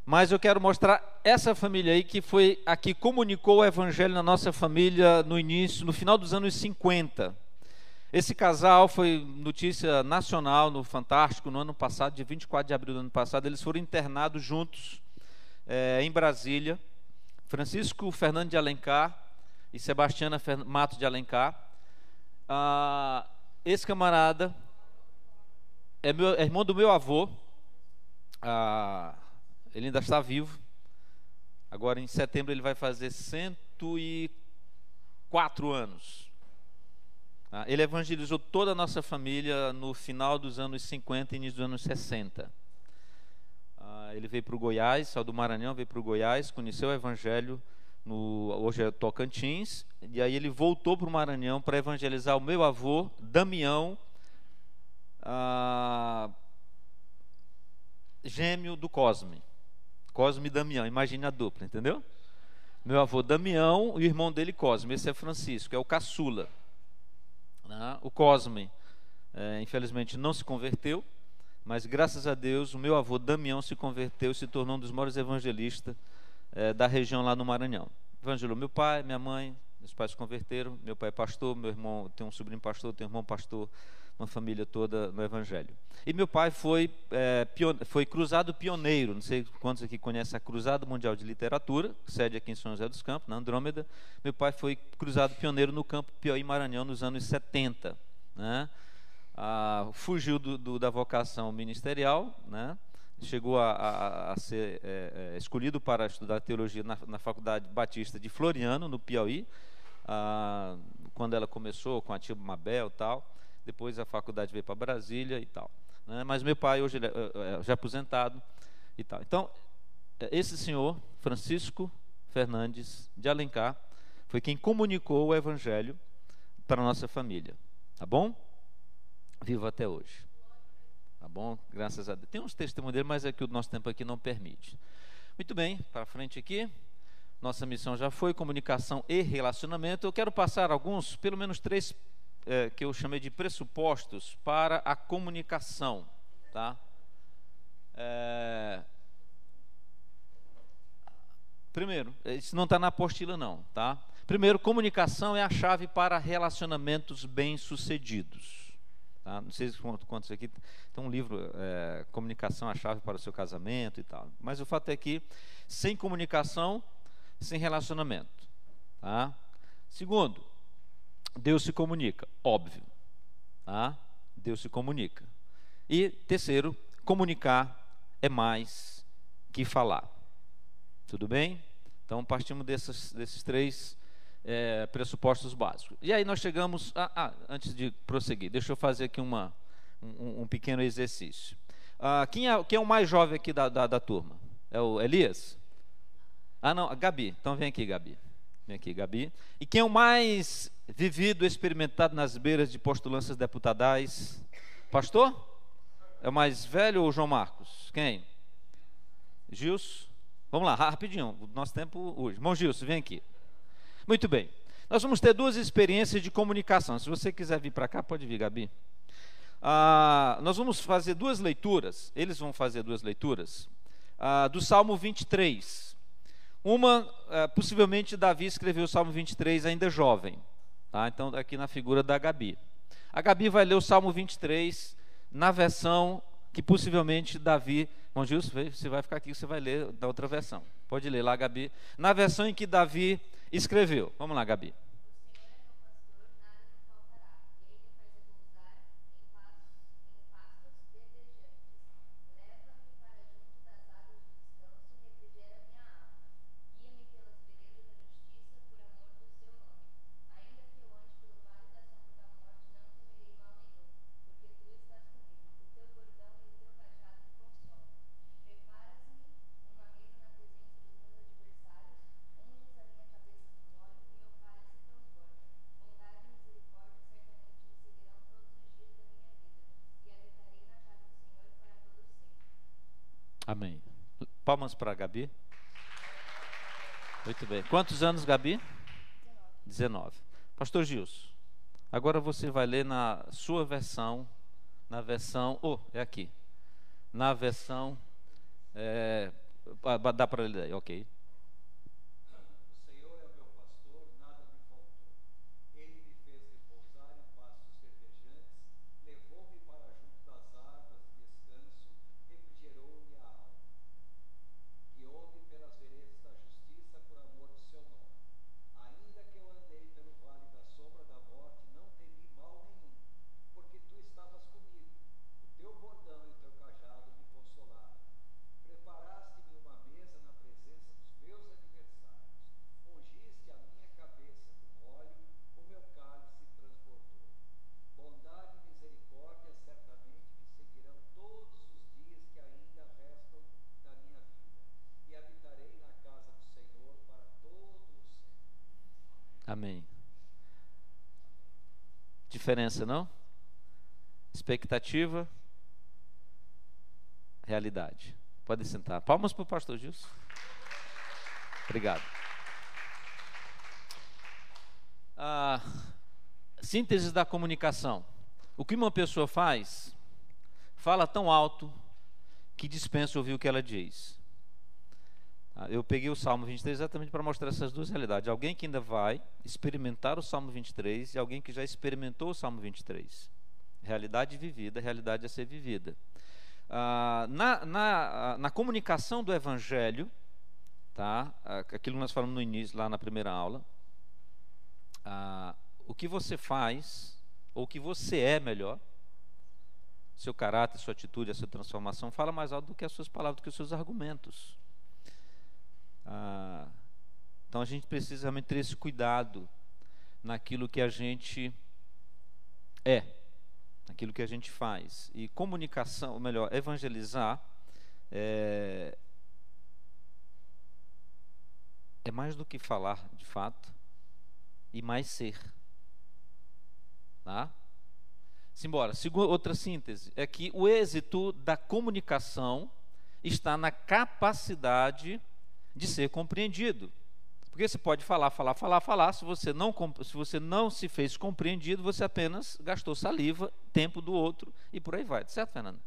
mas eu quero mostrar essa família aí que foi a que comunicou o evangelho na nossa família no final dos anos 50. Esse casal foi notícia nacional no Fantástico no ano passado, dia 24 de abril do ano passado. Eles foram internados juntos em Brasília. Francisco Fernando de Alencar e Sebastiana Matos de Alencar. Esse camarada é irmão do meu avô. Ele ainda está vivo. Agora em setembro ele vai fazer 104 anos. Ele evangelizou toda a nossa família no final dos anos 50 e início dos anos 60. Ele veio para o Goiás, saiu do Maranhão, veio para o Goiás, conheceu o evangelho, hoje é Tocantins, e aí ele voltou para o Maranhão para evangelizar o meu avô, Damião, gêmeo do Cosme. Cosme e Damião, imagine a dupla, entendeu? Meu avô Damião e o irmão dele Cosme, esse é Francisco, é o caçula. O Cosme, infelizmente, não se converteu, mas graças a Deus o meu avô Damião se converteu e se tornou um dos maiores evangelistas da região lá no Maranhão. Evangelou meu pai, minha mãe, meus pais se converteram, meu pai é pastor, meu irmão tem um sobrinho pastor, tem um irmão pastor, uma família toda no evangelho. E meu pai foi cruzado pioneiro, não sei quantos aqui conhecem a Cruzada Mundial de Literatura, sede aqui em São José dos Campos, na Andrômeda. Meu pai foi cruzado pioneiro no campo Piauí Maranhão nos anos 70, né? Fugiu da vocação ministerial, né? Chegou a ser escolhido para estudar teologia na Faculdade Batista de Floriano, no Piauí, quando ela começou com a tia Mabel e tal. Depois a faculdade veio para Brasília e tal, né? Mas meu pai hoje ele já aposentado e tal. Então, esse senhor, Francisco Fernandes de Alencar, foi quem comunicou o evangelho para a nossa família. Tá bom? Vivo até hoje. Tá bom? Graças a Deus. Tem uns testemunhos dele, mas é que o nosso tempo aqui não permite. Muito bem, para frente aqui. Nossa missão já foi comunicação e relacionamento. Eu quero passar pelo menos 3 que eu chamei de pressupostos para a comunicação, tá? Primeiro, isso não está na apostila não, tá? Primeiro, comunicação é a chave para relacionamentos bem-sucedidos, tá? Não sei quantos aqui tem um livro, Comunicação é a chave para o seu casamento e tal, mas o fato é que sem comunicação, sem relacionamento, tá? Segundo, Deus se comunica, óbvio, tá? Deus se comunica. E terceiro, comunicar é mais que falar. Tudo bem? Então partimos desses 3 pressupostos básicos. E aí nós chegamos antes de prosseguir, deixa eu fazer aqui um pequeno exercício. Quem é o mais jovem aqui da turma? É o Elias? Não, a Gabi. Então vem aqui, Gabi. Vem aqui, Gabi. E quem é o mais vivido, experimentado nas beiras de postulâncias deputadais? Pastor? É o mais velho ou João Marcos? Quem? Gilson? Vamos lá, rapidinho, o nosso tempo hoje. Irmão Gilson, vem aqui. Muito bem. Nós vamos ter 2 experiências de comunicação. Se você quiser vir para cá, pode vir, Gabi. Nós vamos fazer 2 leituras. Eles vão fazer 2 leituras do Salmo 23. Possivelmente Davi escreveu o Salmo 23 ainda jovem, tá? Então aqui na figura da Gabi. A Gabi vai ler o Salmo 23 na versão que possivelmente Davi... Bom, Gilson, você vai ficar aqui, você vai ler da outra versão. Pode ler lá, Gabi. Na versão em que Davi escreveu. Vamos lá, Gabi. Amém. Palmas para a Gabi. Muito bem. Quantos anos, Gabi? 19. Pastor Gilson, agora você vai ler na sua versão, na versão Dá para ler, ok. Amém. Diferença, não? Expectativa, realidade. Pode sentar. Palmas para o pastor Gilson. Obrigado. Síntese da comunicação. O que uma pessoa faz, fala tão alto que dispensa ouvir o que ela diz. Eu peguei o Salmo 23 exatamente para mostrar essas duas realidades. Alguém que ainda vai experimentar o Salmo 23 e alguém que já experimentou o Salmo 23. Realidade vivida, realidade a ser vivida. Na comunicação do Evangelho, tá? Aquilo que nós falamos no início, lá na primeira aula, o que você faz, ou o que você é melhor, seu caráter, sua atitude, a sua transformação, fala mais alto do que as suas palavras, do que os seus argumentos. Então a gente precisa realmente ter esse cuidado naquilo que a gente é, naquilo que a gente faz. E comunicação, ou melhor, evangelizar é mais do que falar de fato e mais ser, tá? Simbora. Outra síntese é que o êxito da comunicação está na capacidade de ser compreendido. Porque você pode falar, se você não se fez compreendido, você apenas gastou saliva, tempo do outro e por aí vai, certo, Fernando?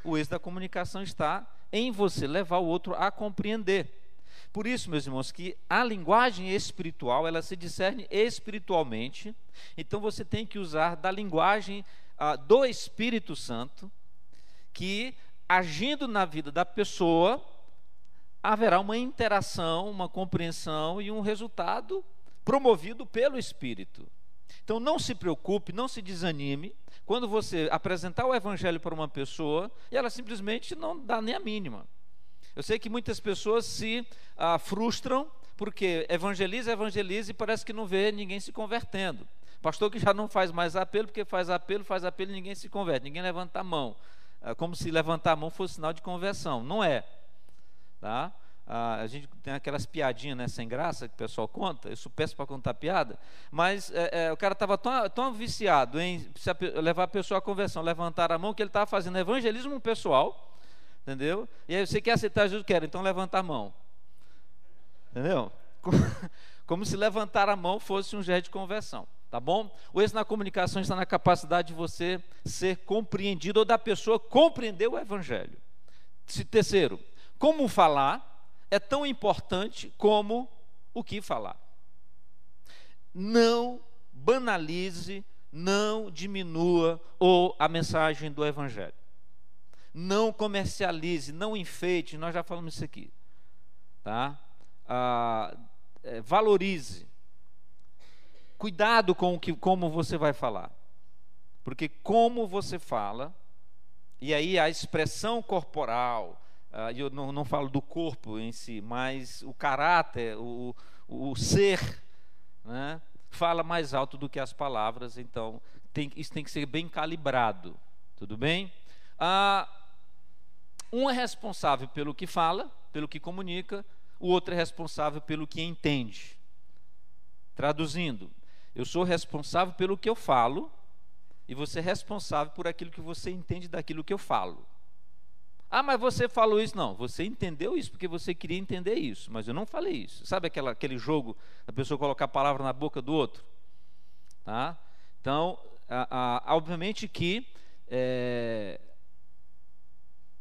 O êxito da comunicação está em você levar o outro a compreender. Por isso, meus irmãos, que a linguagem espiritual, ela se discerne espiritualmente, então você tem que usar da linguagem do Espírito Santo, que agindo na vida da pessoa, haverá uma interação, uma compreensão e um resultado promovido pelo Espírito. Então não se preocupe, não se desanime quando você apresentar o Evangelho para uma pessoa e ela simplesmente não dá nem a mínima. Eu sei que muitas pessoas se frustram porque evangeliza e parece que não vê ninguém se convertendo. Pastor que já não faz mais apelo, porque faz apelo e ninguém se converte, ninguém levanta a mão, como se levantar a mão fosse sinal de conversão. Não é. Tá? A gente tem aquelas piadinhas, né, sem graça que o pessoal conta. Eu sou péssimo para contar piada, mas o cara estava tão viciado em levar a pessoa à conversão, levantar a mão, que ele estava fazendo evangelismo pessoal, entendeu? E aí você quer aceitar Jesus? Quero, então levanta a mão, entendeu? Como se levantar a mão fosse um gesto de conversão, tá bom? O êxito na comunicação está na capacidade de você ser compreendido ou da pessoa compreender o Evangelho. Terceiro, como falar é tão importante como o que falar. Não banalize, não diminua a mensagem do Evangelho. Não comercialize, não enfeite, nós já falamos isso aqui. Tá? Valorize. Cuidado com como você vai falar. Porque como você fala, e aí a expressão corporal, eu não falo do corpo em si, mas o caráter, o ser, né, fala mais alto do que as palavras. Então isso tem que ser bem calibrado, tudo bem? Um é responsável pelo que fala, pelo que comunica, o outro é responsável pelo que entende. Traduzindo, eu sou responsável pelo que eu falo e você é responsável por aquilo que você entende daquilo que eu falo. Mas você falou isso. Não, você entendeu isso porque você queria entender isso, mas eu não falei isso. Sabe aquele jogo da pessoa colocar a palavra na boca do outro? Tá? Então, obviamente que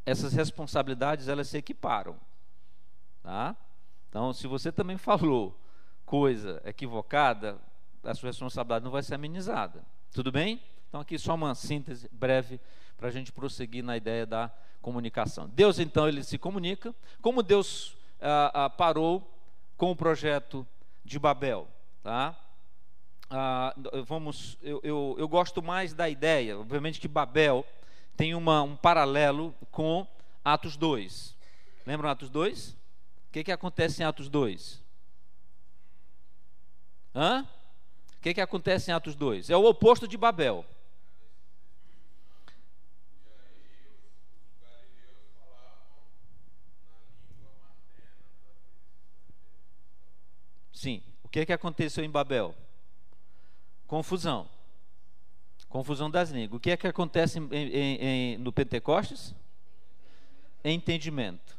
essas responsabilidades, elas se equiparam. tá? Então, se você também falou coisa equivocada, a sua responsabilidade não vai ser amenizada. Tudo bem? Então, aqui só uma síntese breve para a gente prosseguir na ideia da comunicação. Deus, então, ele se comunica. Como Deus parou com o projeto de Babel, tá? Eu gosto mais da ideia, obviamente, que Babel tem um paralelo com Atos 2. Lembram Atos 2? O que acontece em Atos 2? O que acontece em Atos 2? É o oposto de Babel. Sim. O que aconteceu em Babel? Confusão. Confusão das línguas. O que acontece no Pentecostes? Entendimento.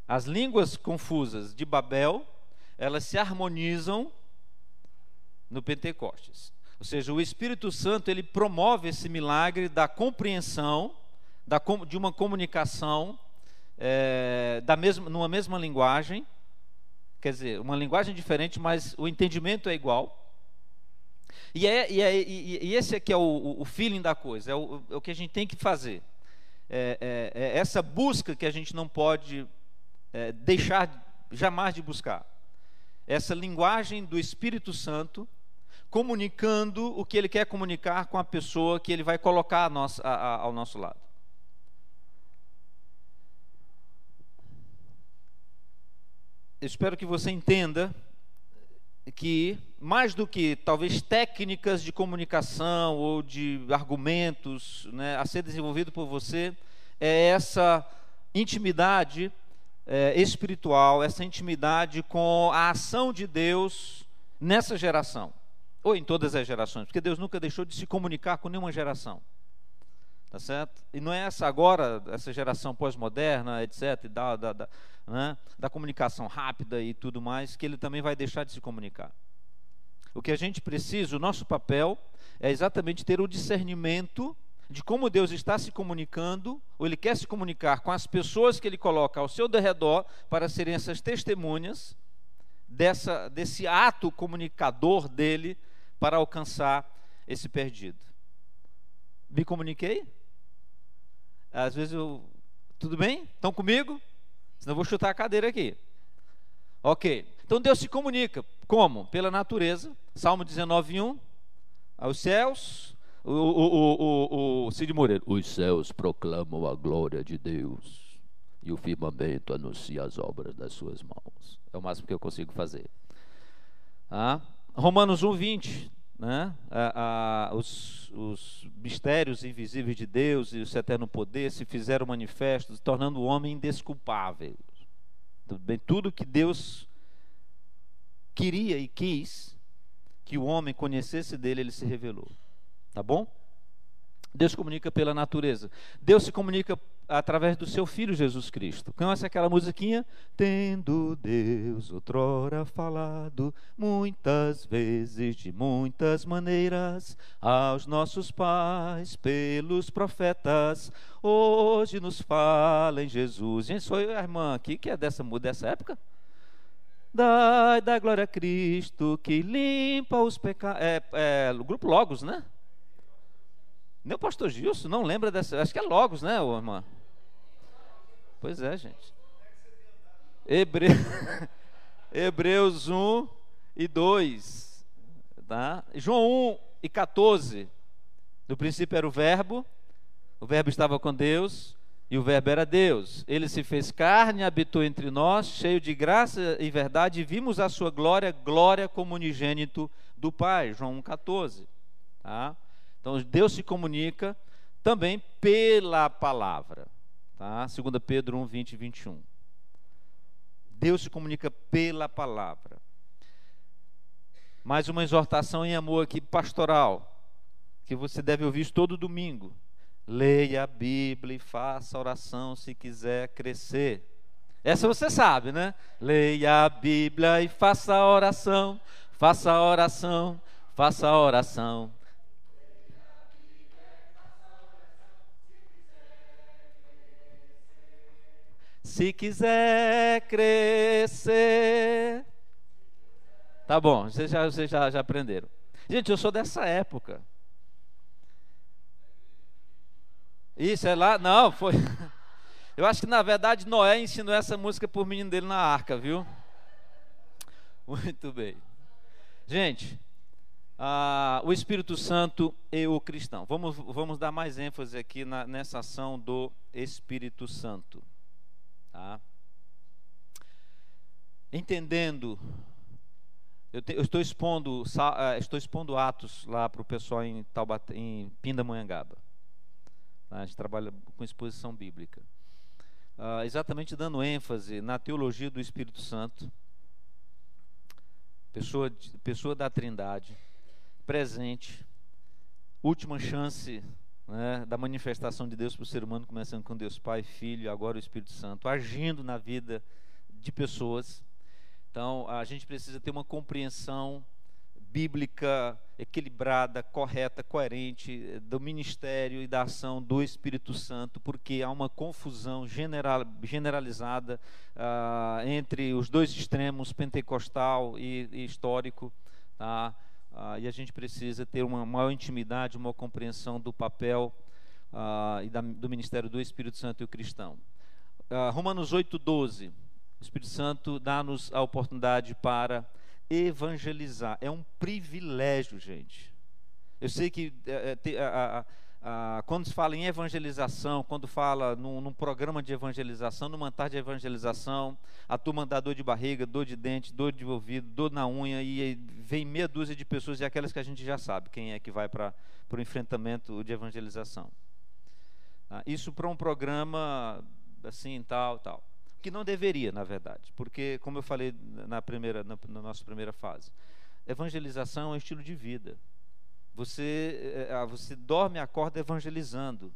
As línguas confusas de Babel, elas se harmonizam no Pentecostes. Ou seja, o Espírito Santo, ele promove esse milagre da compreensão, de uma comunicação numa mesma linguagem. Quer dizer, uma linguagem diferente, mas o entendimento é igual. E esse aqui é o feeling da coisa, é o que a gente tem que fazer. É essa busca que a gente não pode deixar jamais de buscar. Essa linguagem do Espírito Santo comunicando o que ele quer comunicar com a pessoa que ele vai colocar ao nosso lado. Eu espero que você entenda que, mais do que talvez técnicas de comunicação ou de argumentos, né, a ser desenvolvido por você, é essa intimidade espiritual, essa intimidade com a ação de Deus nessa geração, ou em todas as gerações, porque Deus nunca deixou de se comunicar com nenhuma geração. Tá certo? E não é essa geração pós-moderna, etc., da comunicação rápida e tudo mais, que ele também vai deixar de se comunicar. O que a gente precisa, o nosso papel, é exatamente ter o discernimento de como Deus está se comunicando, ou Ele quer se comunicar com as pessoas que Ele coloca ao seu derredor, para serem essas testemunhas desse ato comunicador dEle, para alcançar esse perdido. Me comuniquei? Às vezes tudo bem? Estão comigo? Senão eu vou chutar a cadeira aqui. Ok. Então Deus se comunica. Como? Pela natureza. Salmo 19:1. Aos céus. O Cid Moreira. Os céus proclamam a glória de Deus. E o firmamento anuncia as obras das suas mãos. É o máximo que eu consigo fazer. Romanos 1:20. Né? Os mistérios invisíveis de Deus e o seu eterno poder se fizeram manifestos, tornando o homem indesculpável. Tudo que Deus queria e quis que o homem conhecesse dele, ele se revelou. Tá bom? Deus comunica pela natureza. Deus se comunica através do seu Filho Jesus Cristo. Conhece aquela musiquinha? Tendo Deus outrora falado muitas vezes, de muitas maneiras, aos nossos pais pelos profetas, hoje nos fala em Jesus. Gente, sou eu, a irmã aqui, que é dessa época? Dai glória a Cristo, que limpa os pecados. O grupo Logos, né? Nem o pastor Gilson não lembra dessa. Acho que é Logos, né, irmã? Pois é, gente. Hebreus 1:2. Tá? João 1:14. No princípio era o Verbo estava com Deus, e o Verbo era Deus. Ele se fez carne, habitou entre nós, cheio de graça e verdade, e vimos a sua glória, glória como unigênito do Pai. João 1:14. Tá? Então Deus se comunica também pela palavra. Tá? 2 Pedro 1:20 e 21. Deus se comunica pela palavra. Mais uma exortação em amor aqui pastoral, que você deve ouvir isso todo domingo. Leia a Bíblia e faça oração se quiser crescer. Essa você sabe, né? Leia a Bíblia e faça a oração, faça a oração, faça a oração. Se quiser crescer. Tá bom, vocês já aprenderam. Gente, eu sou dessa época. Isso é lá? Não, foi. Eu acho que na verdade Noé ensinou essa música por menino dele na arca, viu? Muito bem. Gente, o Espírito Santo e o cristão. Vamos dar mais ênfase aqui nessa ação do Espírito Santo. Tá? Entendendo, eu estou expondo Atos lá para o pessoal em Pindamonhangaba. Tá? A gente trabalha com exposição bíblica. Exatamente dando ênfase na teologia do Espírito Santo, pessoa da Trindade, presente, última chance, né, da manifestação de Deus para o ser humano, começando com Deus Pai, Filho e agora o Espírito Santo, agindo na vida de pessoas. Então a gente precisa ter uma compreensão bíblica equilibrada, correta, coerente do ministério e da ação do Espírito Santo, porque há uma confusão generalizada entre os dois extremos, pentecostal e histórico, tá? E a gente precisa ter uma maior intimidade, uma compreensão do papel e do ministério do Espírito Santo e o cristão. Romanos 8:12, o Espírito Santo dá-nos a oportunidade para evangelizar. É um privilégio, gente. Eu sei que quando se fala em evangelização, quando fala num programa de evangelização, numa tarde de evangelização, a turma dá dor de barriga, dor de dente, dor de ouvido, dor na unha, e vem meia dúzia de pessoas, e aquelas que a gente já sabe quem é que vai para o enfrentamento de evangelização. Isso para um programa assim, tal. Que não deveria, na verdade, porque, como eu falei na nossa primeira fase, evangelização é um estilo de vida. Você dorme e acorda evangelizando,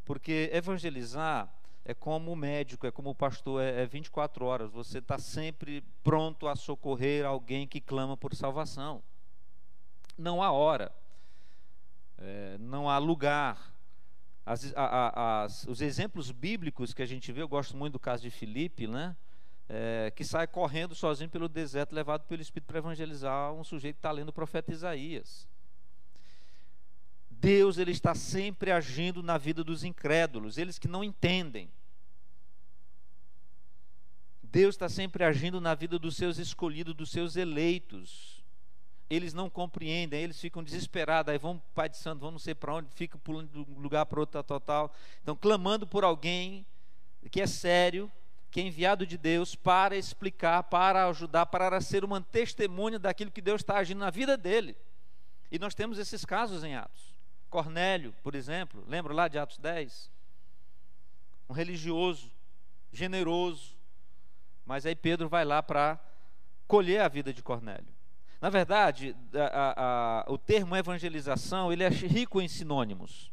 porque evangelizar é como o médico, é como o pastor, é 24 horas, você está sempre pronto a socorrer alguém que clama por salvação. Não há hora, não há lugar. Os exemplos bíblicos que a gente vê, eu gosto muito do caso de Filipe, né? Que sai correndo sozinho pelo deserto, levado pelo Espírito para evangelizar um sujeito que está lendo o profeta Isaías. Deus, ele está sempre agindo na vida dos incrédulos, eles que não entendem. Deus está sempre agindo na vida dos seus escolhidos, dos seus eleitos. Eles não compreendem, eles ficam desesperados, aí vão Pai de Santo, vão não sei para onde, ficam pulando de um lugar para outro, tal. Então, clamando por alguém que é sério, que é enviado de Deus para explicar, para ajudar, para ser uma testemunha daquilo que Deus está agindo na vida dele. E nós temos esses casos em Atos. Cornélio, por exemplo, lembra lá de Atos 10? Um religioso, generoso, mas aí Pedro vai lá para colher a vida de Cornélio. Na verdade, o termo evangelização, ele é rico em sinônimos.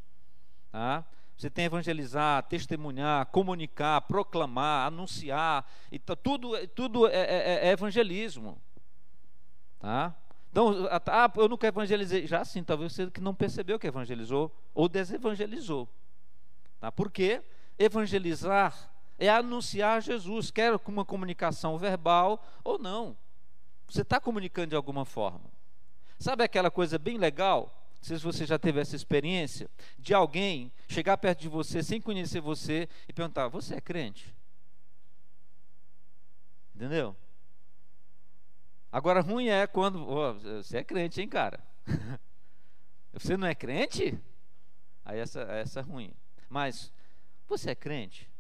Tá? Você tem evangelizar, testemunhar, comunicar, proclamar, anunciar, e tudo é evangelismo. Tá? Então, eu nunca evangelizei. Já sim, talvez você que não percebeu que evangelizou, ou desevangelizou. Tá? Porque evangelizar é anunciar Jesus, quer com uma comunicação verbal ou não. Você está comunicando de alguma forma. Sabe aquela coisa bem legal? Não sei se você já teve essa experiência, de alguém chegar perto de você, sem conhecer você, e perguntar: você é crente? Entendeu? Agora, ruim é quando você é crente, hein, cara? Você não é crente? Aí essa é ruim. Mas você é crente?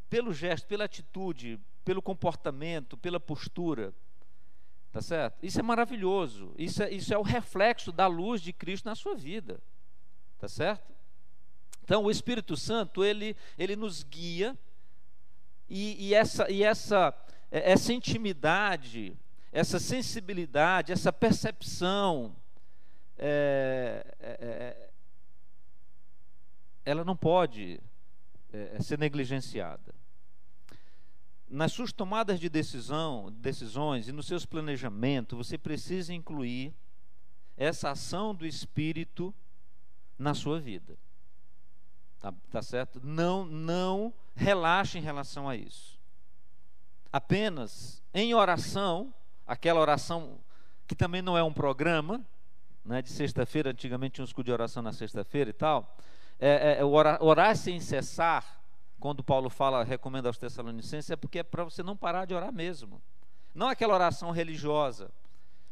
Pelo gesto, pela atitude, pelo comportamento, pela postura, tá certo? Isso é maravilhoso. Isso é o reflexo da luz de Cristo na sua vida, tá certo? Então, o Espírito Santo, ele nos guia, e essa intimidade, essa sensibilidade, essa percepção, ela não pode ser negligenciada. Nas suas tomadas de decisões e nos seus planejamentos, você precisa incluir essa ação do Espírito na sua vida. Tá certo? Não relaxe em relação a isso. Apenas em oração, aquela oração que também não é um programa, né, de sexta-feira, antigamente tinha um escudo de oração na sexta-feira e tal, orar sem cessar, quando Paulo recomenda aos Tessalonicenses, é porque é para você não parar de orar mesmo. Não aquela oração religiosa,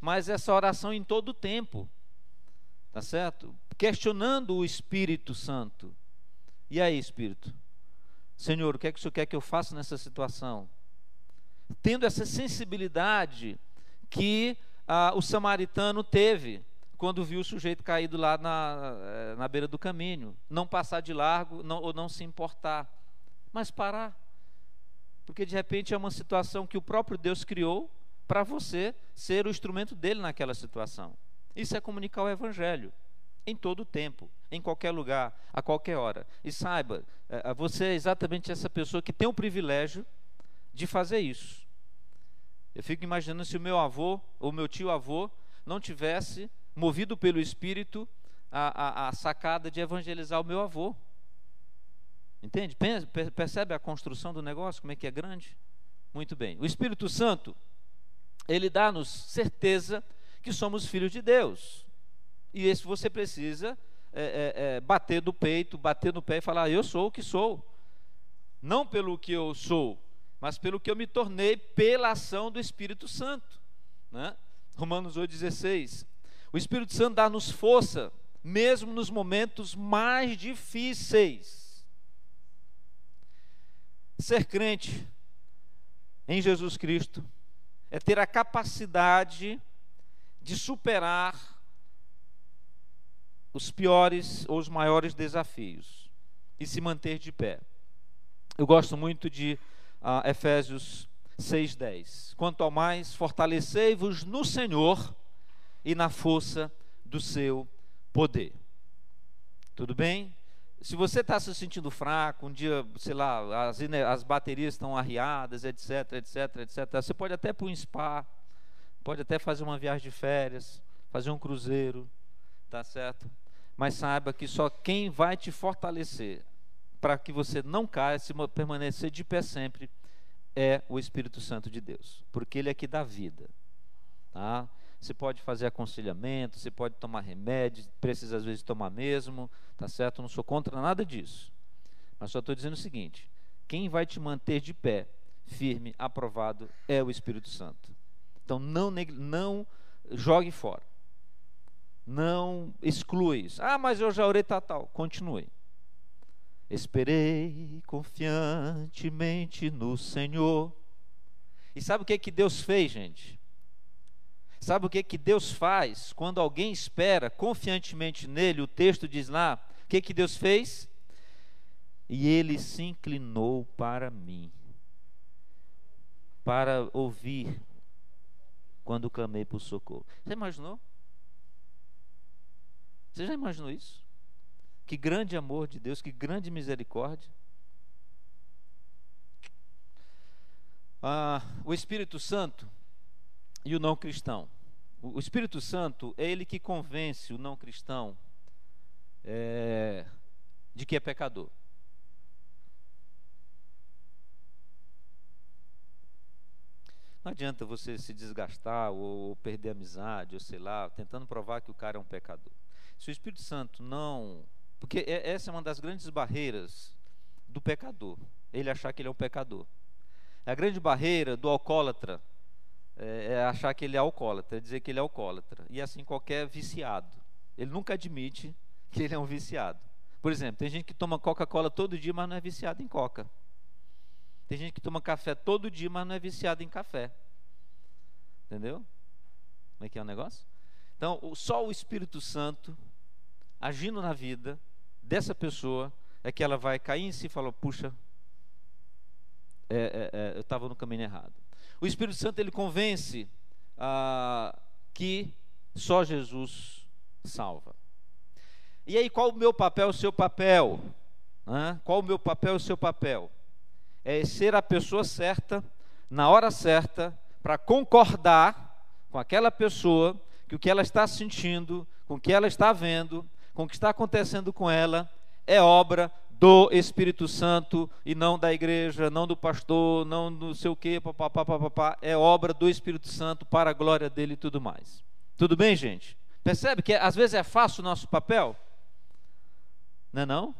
mas essa oração em todo o tempo, tá certo? Questionando o Espírito Santo. E aí, Espírito? Senhor, o que é que o Senhor quer que eu faça nessa situação? Tendo essa sensibilidade que o samaritano teve quando viu o sujeito caído lá na beira do caminho. Não passar de largo ou não se importar, mas parar. Porque de repente é uma situação que o próprio Deus criou para você ser o instrumento dele naquela situação. Isso é comunicar o Evangelho em todo o tempo, em qualquer lugar, a qualquer hora. E saiba, você é exatamente essa pessoa que tem o privilégio de fazer isso. Eu fico imaginando se o meu avô ou meu tio-avô não tivesse movido pelo Espírito a sacada de evangelizar o meu avô. Entende? Percebe a construção do negócio, como é que é grande? Muito bem. O Espírito Santo, ele dá-nos certeza que somos filhos de Deus. E isso você precisa bater do peito, bater no pé e falar: eu sou o que sou. Não pelo que eu sou, mas pelo que eu me tornei pela ação do Espírito Santo, né? Romanos 8,16. O Espírito Santo dá-nos força, mesmo nos momentos mais difíceis. Ser crente em Jesus Cristo é ter a capacidade de superar os piores ou os maiores desafios e se manter de pé. Eu gosto muito de Efésios 6,10. Quanto ao mais, fortalecei-vos no Senhor e na força do seu poder. Tudo bem? Se você está se sentindo fraco, um dia, sei lá, as baterias estão arriadas, etc, você pode até ir para um spa, pode até fazer uma viagem de férias, fazer um cruzeiro, tá certo? Mas saiba que só quem vai te fortalecer para que você não caia, se permanecer de pé sempre, é o Espírito Santo de Deus, porque ele é que dá vida, tá? Você pode fazer aconselhamento, você pode tomar remédio, precisa às vezes tomar mesmo, tá certo? Eu não sou contra nada disso, mas só estou dizendo o seguinte: quem vai te manter de pé, firme, aprovado, é o Espírito Santo. Então não jogue fora, não exclua isso. Mas eu já orei tal. Continue. Esperei confiantemente no Senhor. E sabe o que Deus fez, gente? Sabe o que Deus faz quando alguém espera confiantemente nele? O texto diz lá, o que Deus fez? E ele se inclinou para mim, para ouvir quando clamei por socorro. Você imaginou? Você já imaginou isso? Que grande amor de Deus, que grande misericórdia. O Espírito Santo e o não cristão. O Espírito Santo é ele que convence o não cristão de que é pecador. Não adianta você se desgastar ou perder a amizade, ou sei lá, tentando provar que o cara é um pecador. Se o Espírito Santo não... Porque essa é uma das grandes barreiras do pecador, ele achar que ele é um pecador. A grande barreira do alcoólatra é achar que ele é alcoólatra, é dizer que ele é alcoólatra. E assim qualquer viciado, ele nunca admite que ele é um viciado. Por exemplo, tem gente que toma Coca-Cola todo dia, mas não é viciado em Coca. Tem gente que toma café todo dia, mas não é viciado em café. Entendeu? Como é que é o negócio? Então, só o Espírito Santo agindo na vida dessa pessoa é que ela vai cair em si e falar: puxa, eu estava no caminho errado. O Espírito Santo, ele convence que só Jesus salva. E aí, qual o meu papel, o seu papel? Qual o meu papel, o seu papel? É ser a pessoa certa, na hora certa, para concordar com aquela pessoa que o que ela está sentindo, com o que ela está vendo, com o que está acontecendo com ela, é obra do Espírito Santo e não da igreja, não do pastor, não do sei o que, papapá, é obra do Espírito Santo para a glória dele e tudo mais. Tudo bem, gente? Percebe que às vezes é fácil o nosso papel? Não é não?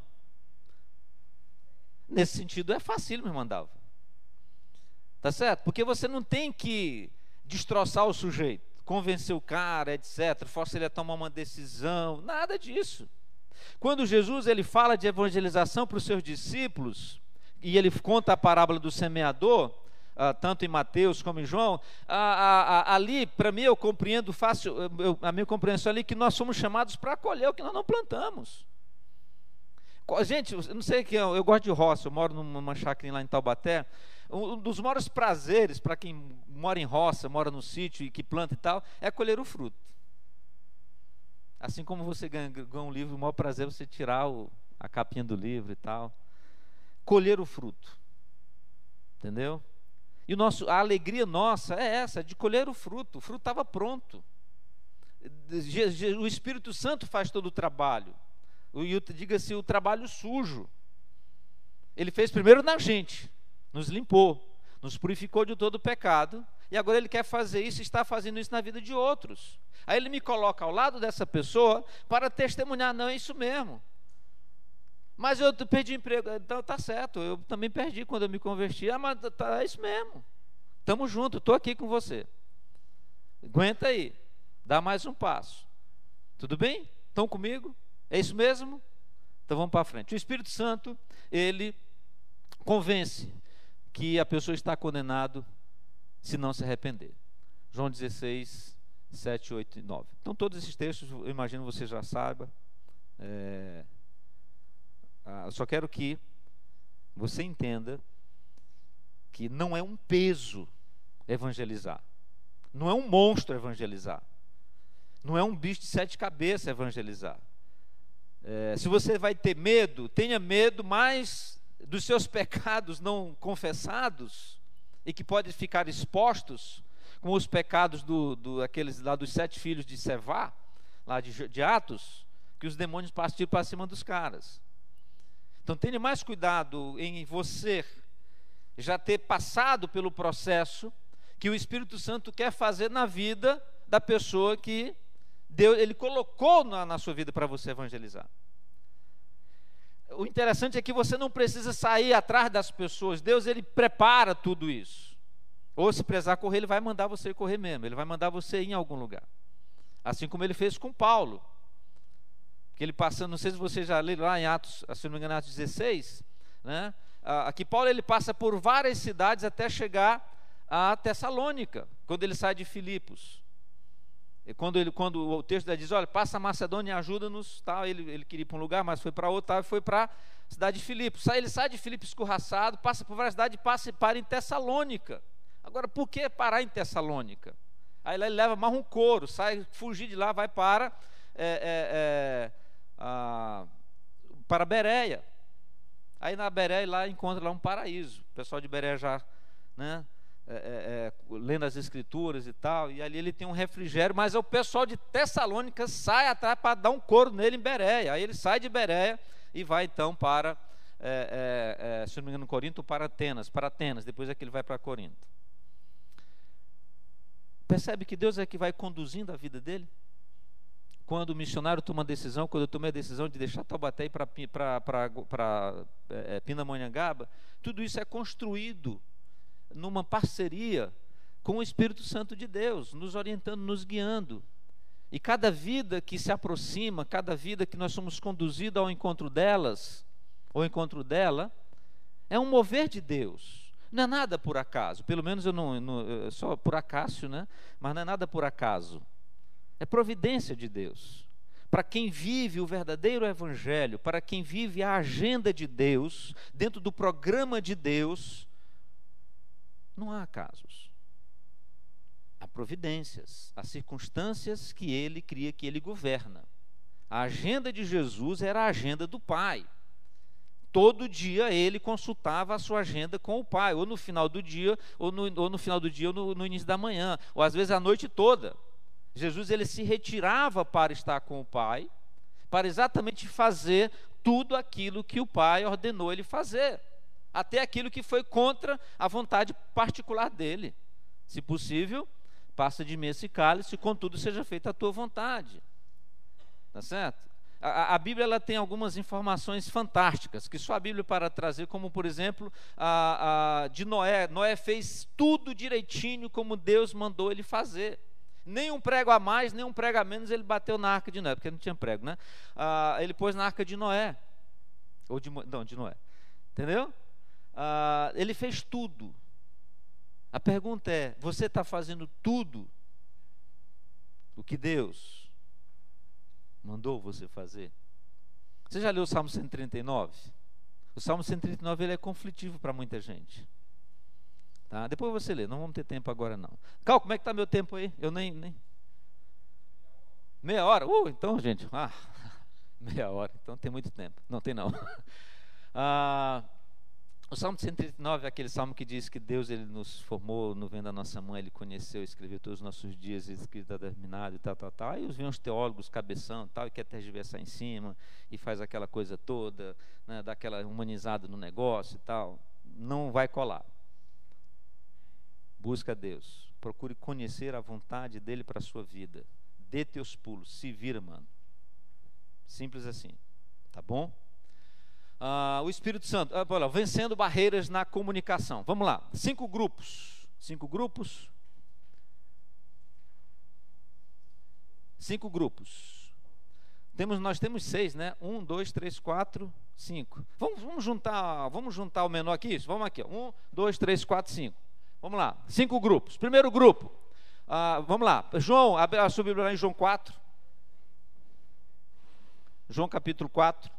Nesse sentido é fácil, me mandava. Tá certo? Porque você não tem que destroçar o sujeito, convencer o cara, etc., força ele a tomar uma decisão, nada disso. Quando Jesus ele fala de evangelização para os seus discípulos, e ele conta a parábola do semeador, tanto em Mateus como em João, ali, para mim, eu compreendo fácil, a minha compreensão ali, que nós somos chamados para colher o que nós não plantamos. Gente, eu não sei que eu gosto de roça, eu moro numa chácara lá em Taubaté. Um dos maiores prazeres para quem mora em roça, mora no sítio e que planta e tal, é colher o fruto. Assim como você ganha um livro, o maior prazer é você tirar a capinha do livro e tal. Colher o fruto. Entendeu? E a alegria nossa é essa, de colher o fruto. O fruto estava pronto. O Espírito Santo faz todo o trabalho. Diga-se, o trabalho sujo. Ele fez primeiro na gente, nos limpou, nos purificou de todo o pecado, e agora ele quer fazer isso, está fazendo isso na vida de outros. Aí ele me coloca ao lado dessa pessoa para testemunhar, não, é isso mesmo. Mas eu perdi emprego, então tá certo, eu também perdi quando eu me converti, mas é isso mesmo, estamos juntos, estou aqui com você, aguenta aí, dá mais um passo, tudo bem? Estão comigo? É isso mesmo? Então vamos para frente. O Espírito Santo, ele convence que a pessoa está condenado se não se arrepender. João 16, 7, 8 e 9. Então todos esses textos, eu imagino você já saiba. Eu só quero que você entenda que não é um peso evangelizar. Não é um monstro evangelizar. Não é um bicho de 7 cabeças evangelizar. Se você vai ter medo, tenha medo mais dos seus pecados não confessados e que podem ficar expostos, como os pecados aqueles lá dos 7 filhos de Sevá, lá de Atos, que os demônios partiram para cima dos caras. Então tenha mais cuidado em você já ter passado pelo processo que o Espírito Santo quer fazer na vida da pessoa que Deus, ele colocou na sua vida para você evangelizar. O interessante é que você não precisa sair atrás das pessoas. Deus, ele prepara tudo isso. Ou se precisar correr, ele vai mandar você correr mesmo. Ele vai mandar você ir em algum lugar. Assim como ele fez com Paulo. Que ele passando, não sei se você já leu lá em Atos, se não me engano, Atos 16, né? Aqui Paulo ele passa por várias cidades até chegar a Tessalônica, quando ele sai de Filipos. Quando o texto diz, olha, passa a Macedônia e ajuda-nos, tá? Ele queria ir para um lugar, mas foi para outro, tá? Foi para a cidade de Filipos. Ele sai de Filipos escorraçado, passa por várias cidades, passa e para em Tessalônica. Agora, por que parar em Tessalônica? Aí ele leva mais um couro, sai, fugir de lá, vai para Bereia. Aí na Bereia lá encontra lá um paraíso. O pessoal de Bereia já, né? Lendo as escrituras e tal, e ali ele tem um refrigério, mas o pessoal de Tessalônica sai atrás para dar um couro nele em Bereia. Aí ele sai de Bereia e vai então para, se não me engano, Corinto, para Atenas, depois é que ele vai para Corinto. Percebe que Deus é que vai conduzindo a vida dele? Quando o missionário toma a decisão, quando eu tomei a decisão de deixar Taubaté e para Pindamonhangaba, tudo isso é construído numa parceria com o Espírito Santo de Deus, nos orientando, nos guiando. E cada vida que se aproxima, cada vida que nós somos conduzidos ao encontro delas, ou encontro dela, é um mover de Deus. Não é nada por acaso, pelo menos eu só por acaso, né? Mas não é nada por acaso. É providência de Deus. Para quem vive o verdadeiro evangelho, para quem vive a agenda de Deus, dentro do programa de Deus, não há acasos. Há providências, há circunstâncias que ele cria, que ele governa. A agenda de Jesus era a agenda do Pai. Todo dia ele consultava a sua agenda com o Pai, ou no final do dia, ou no início da manhã, ou às vezes a noite toda. Jesus ele se retirava para estar com o Pai, para exatamente fazer tudo aquilo que o Pai ordenou ele fazer, até aquilo que foi contra a vontade particular dele. Se possível, passa de mim esse cálice, contudo seja feita a tua vontade. Tá certo? A Bíblia ela tem algumas informações fantásticas, que só a Bíblia para trazer, como por exemplo, de Noé. Noé fez tudo direitinho como Deus mandou ele fazer. Nem um prego a mais, nem um prego a menos ele bateu na arca de Noé, porque não tinha prego, né? Ele pôs na arca de Noé. De Noé. Entendeu? Ele fez tudo. A pergunta é, você está fazendo tudo o que Deus mandou você fazer? Você já leu o Salmo 139? O Salmo 139 ele é conflitivo para muita gente. Tá? Depois você lê, não vamos ter tempo agora não. Cal, como é que está meu tempo aí? Eu nem... Meia hora? Então, gente, meia hora, então tem muito tempo. Não tem não. O Salmo 139 é aquele salmo que diz que Deus ele nos formou no ventre da nossa mãe, Ele conheceu, escreveu todos os nossos dias, escrito determinado e tal. Aí vem os teólogos cabeção e tal, e quer tergiversar em cima, e faz aquela coisa toda, né, dá aquela humanizada no negócio e tal. Não vai colar. Busca Deus, procure conhecer a vontade dEle para a sua vida. Dê teus pulos, se vira, mano. Simples assim, tá bom? O Espírito Santo, vencendo barreiras na comunicação. Vamos lá, 5 grupos. 5 grupos. 5 grupos. Nós temos 6, né? 1, 2, 3, 4, 5. Vamos juntar o menor aqui? Vamos aqui. 1, 2, 3, 4, 5. Vamos lá, 5 grupos. Primeiro grupo. Vamos lá. João, abre a sua Bíblia lá em João 4. João capítulo 4.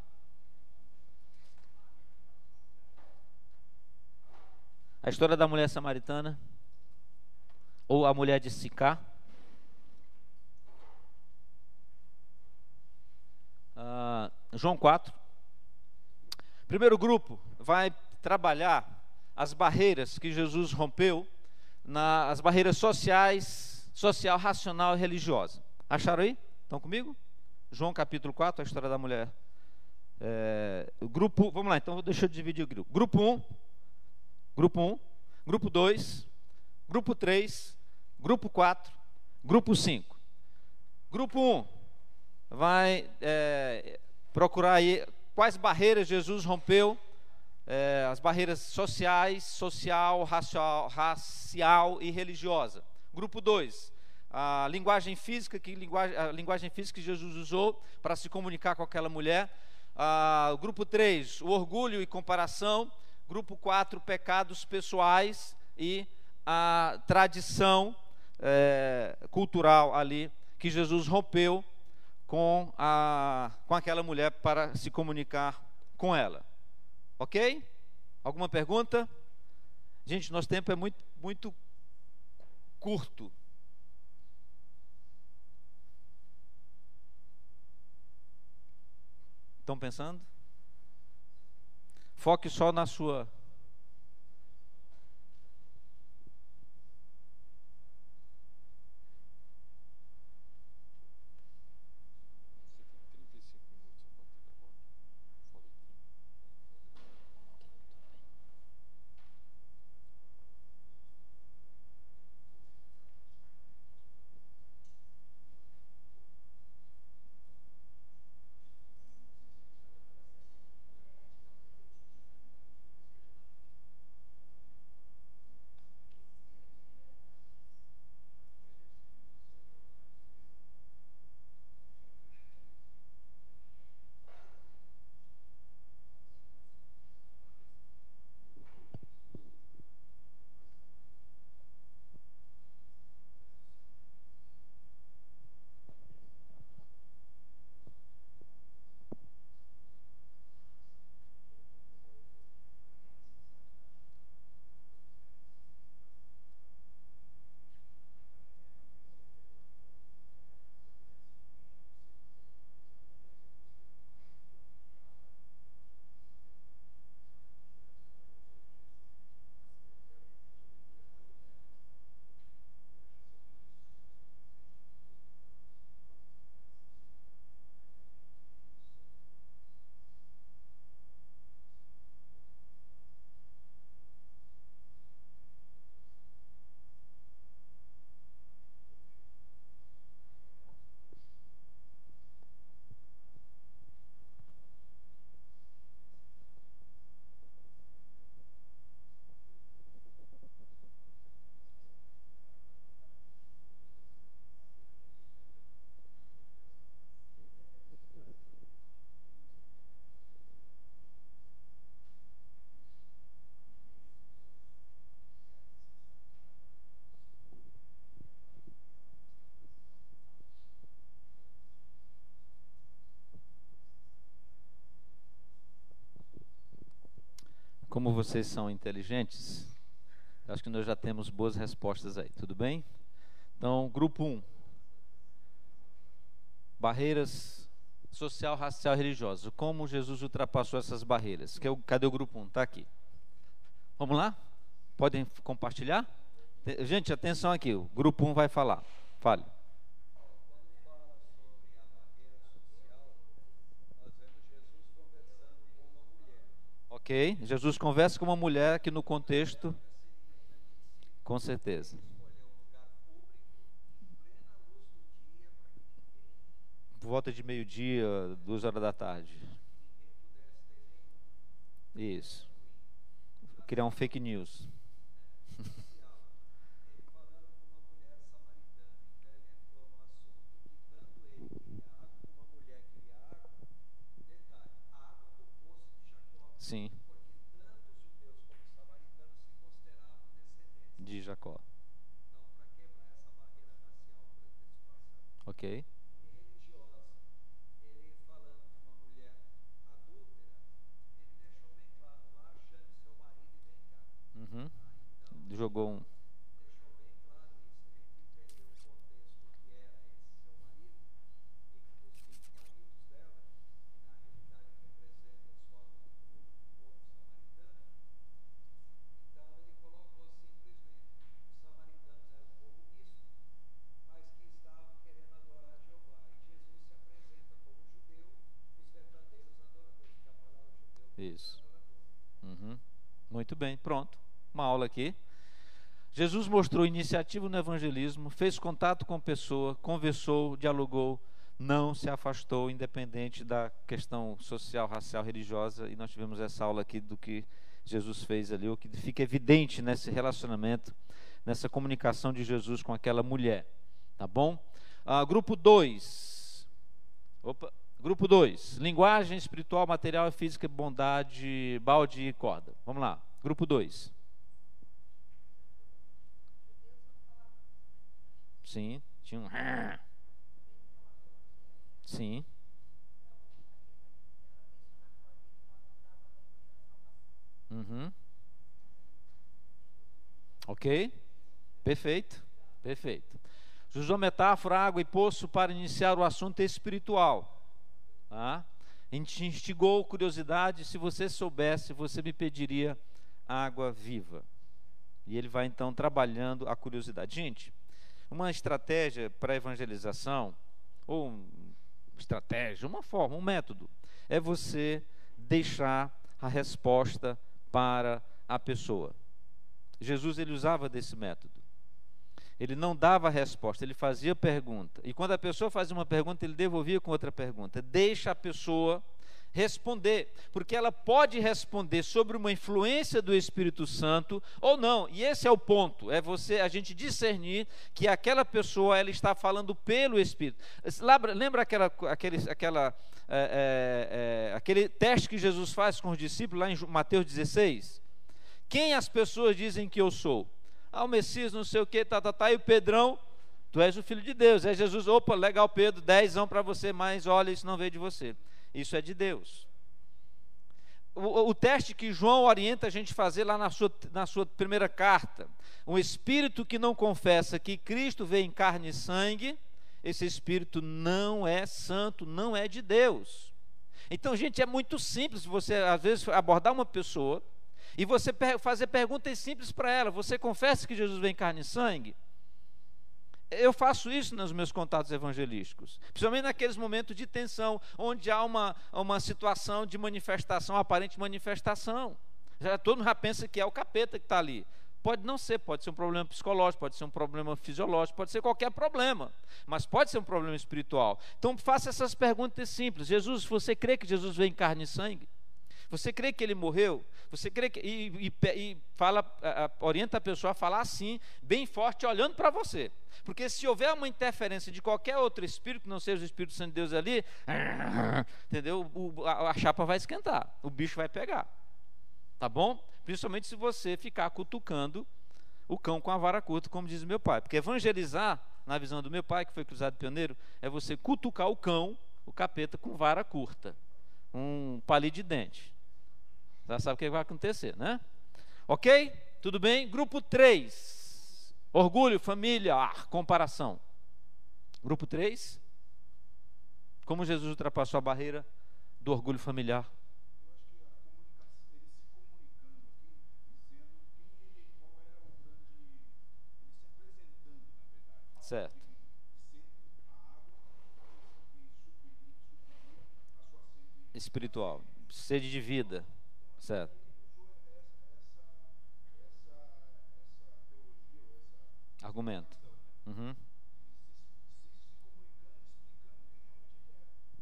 A história da mulher samaritana, ou a mulher de Sicá. João 4. Primeiro grupo vai trabalhar as barreiras que Jesus rompeu, as barreiras sociais, social, racional e religiosa. Acharam aí? Estão comigo? João capítulo 4, a história da mulher. Vamos lá, então deixa eu dividir o grupo. Grupo 1. Grupo 1, Grupo 2, Grupo 3, Grupo 4, Grupo 5. Grupo 1 vai procurar aí quais barreiras Jesus rompeu, as barreiras sociais, social, racial e religiosa. Grupo 2, a linguagem física, a linguagem física que Jesus usou para se comunicar com aquela mulher. Grupo 3, o orgulho e comparação. Grupo 4, pecados pessoais e a tradição cultural ali que Jesus rompeu com aquela mulher para se comunicar com ela. Ok? Alguma pergunta? Gente, nosso tempo é muito curto. Estão pensando? Foque só na sua. como vocês são inteligentes, acho que nós já temos boas respostas aí, tudo bem? Então, grupo 1. Barreiras social, racial e religiosa. Como Jesus ultrapassou essas barreiras? Cadê o grupo 1? Está aqui. Vamos lá? Podem compartilhar? Gente, atenção aqui. O grupo 1 vai falar. Fale. Ok. Jesus conversa com uma mulher que no contexto... Com certeza. Por volta de meio-dia, 2 horas da tarde. Isso. Criar um fake news. Sim. De Jacó. Ok. Uhum. Jogou um. Isso. Uhum. Muito bem, pronto. Uma aula aqui. Jesus mostrou iniciativa no evangelismo, fez contato com a pessoa, conversou, dialogou, não se afastou, independente da questão social, racial, religiosa, e nós tivemos essa aula aqui do que Jesus fez ali, o que fica evidente nesse relacionamento, nessa comunicação de Jesus com aquela mulher, tá bom? Grupo 2. Grupo 2, linguagem espiritual, material e física, bondade, balde e corda. Vamos lá, grupo 2. Sim, tinha um... Sim. Uhum. Ok, perfeito, perfeito. Usou metáfora, água e poço para iniciar o assunto espiritual. Tá? A gente instigou curiosidade. Se você soubesse, você me pediria água viva. E ele vai então trabalhando a curiosidade. Gente, uma estratégia para evangelização, ou estratégia, uma forma, um método, é você deixar a resposta para a pessoa. Jesus, ele usava desse método. Ele não dava a resposta, ele fazia pergunta. E quando a pessoa fazia uma pergunta, ele devolvia com outra pergunta. Deixa a pessoa responder, porque ela pode responder sobre uma influência do Espírito Santo ou não. E esse é o ponto, é a gente discernir que aquela pessoa ela está falando pelo Espírito. Lembra aquele teste que Jesus faz com os discípulos lá em Mateus 16? Quem as pessoas dizem que eu sou? O Messias, não sei o que, e o Pedrão, tu és o Filho de Deus. É Jesus, opa, legal, Pedro, 10 para você, mas olha, isso não veio de você. Isso é de Deus. O teste que João orienta a gente fazer lá na sua primeira carta, um espírito que não confessa que Cristo veio em carne e sangue, esse espírito não é santo, não é de Deus. Então, gente, é muito simples você, às vezes, abordar uma pessoa e você fazer perguntas simples para ela. Você confessa que Jesus veio em carne e sangue? Eu faço isso nos meus contatos evangelísticos, principalmente naqueles momentos de tensão, onde há uma situação de manifestação, aparente manifestação. Todo mundo já pensa que é o capeta que está ali. Pode não ser, pode ser um problema psicológico, pode ser um problema fisiológico, pode ser qualquer problema, mas pode ser um problema espiritual. Então faça essas perguntas simples. Jesus, você crê que Jesus veio em carne e sangue? Você crê que ele morreu? Você crê que... E orienta a pessoa a falar assim, bem forte, olhando para você. Porque se houver uma interferência de qualquer outro espírito, que não seja o Espírito Santo de Deus ali, entendeu? A chapa vai esquentar, o bicho vai pegar. Tá bom? Principalmente se você ficar cutucando o cão com a vara curta, como diz meu pai. Porque evangelizar, na visão do meu pai, que foi cruzado pioneiro, é você cutucar o cão, o capeta, com vara curta. Um palito de dente. Já sabe o que vai acontecer, né? Ok? Tudo bem? Grupo 3. Orgulho, família, comparação. Grupo 3. Como Jesus ultrapassou a barreira do orgulho familiar? Certo. Espiritual. Sede de vida. Certo. Argumento. Uhum.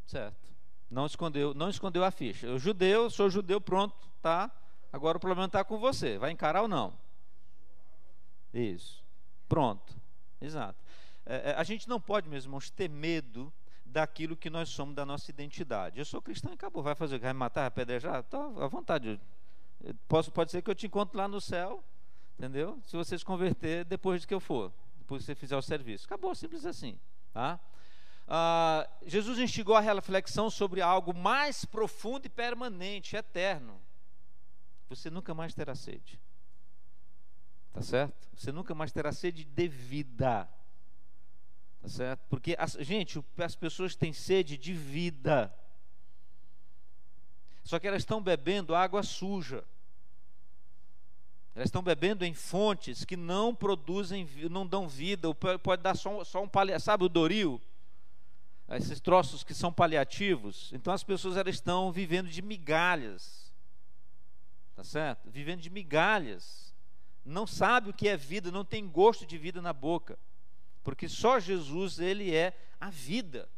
Certo. Não escondeu a ficha. Eu sou judeu, pronto, tá? Agora o problema está com você. Vai encarar ou não? Isso. Pronto. Exato. A gente não pode, meus irmãos, ter medo daquilo que nós somos, da nossa identidade. Eu sou cristão e acabou. Vai fazer o que? Vai me matar, vai apedrejar? Está à vontade. Pode ser que eu te encontre lá no céu, entendeu? Se você se converter depois de que eu for, depois que você fizer o serviço. Acabou, simples assim, tá? Jesus instigou a reflexão sobre algo mais profundo e permanente, eterno. Você nunca mais terá sede. Tá certo? Você nunca mais terá sede de vida. Tá certo? Porque, gente, as pessoas têm sede de vida. Só que elas estão bebendo água suja. Elas estão bebendo em fontes que não produzem, não dão vida. Pode dar só um paliativo. Sabe o Doril? Esses troços que são paliativos. Então as pessoas elas estão vivendo de migalhas. Tá certo? Vivendo de migalhas. Não sabe o que é vida, não tem gosto de vida na boca. Porque só Jesus, ele é a vida.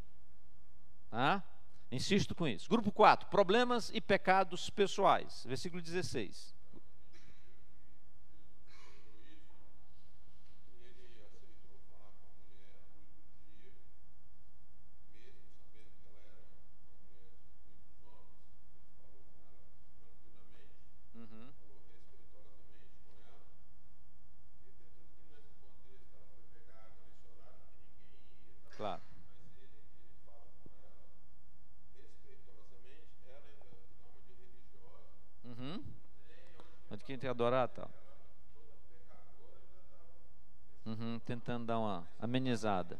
Tá? Insisto com isso. Grupo 4, problemas e pecados pessoais. Versículo 16. Claro. Onde quem tem que adorar, tal. Tentando dar uma amenizada.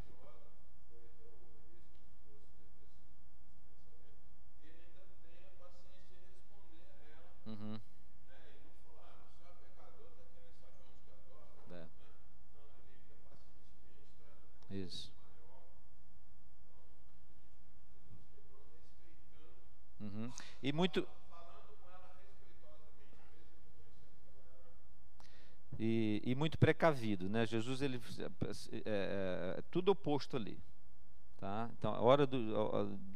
Isso. E muito muito precavido, né? Jesus, ele tudo oposto ali, tá? Então,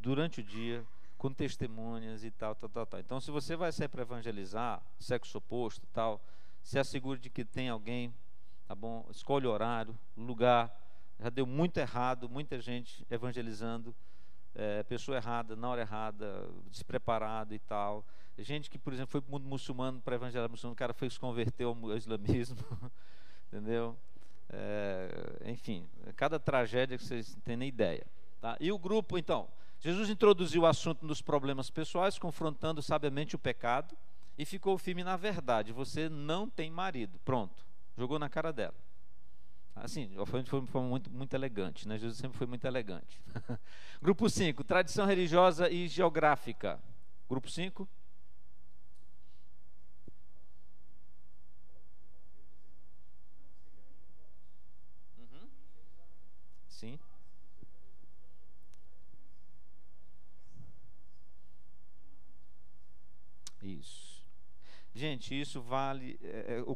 durante o dia, com testemunhas e tal. Então, se você vai sair para evangelizar, sexo oposto, tal, se assegure de que tem alguém, tá bom? Escolhe o horário, lugar. Já deu muito errado, muita gente evangelizando, pessoa errada, na hora errada, despreparado e tal. Gente que, por exemplo, foi para o mundo muçulmano para evangelizar muçulmano, o cara foi se converter ao islamismo, entendeu? Enfim, cada tragédia que vocês não têm nem ideia, tá? E o grupo, então, Jesus introduziu o assunto dos problemas pessoais, confrontando sabiamente o pecado, e ficou firme na verdade. Você não tem marido, pronto, jogou na cara dela. Assim, foi muito elegante, né? Jesus sempre foi muito elegante. Grupo 5, tradição religiosa e geográfica. Grupo 5. Sim. Isso. Gente, isso vale,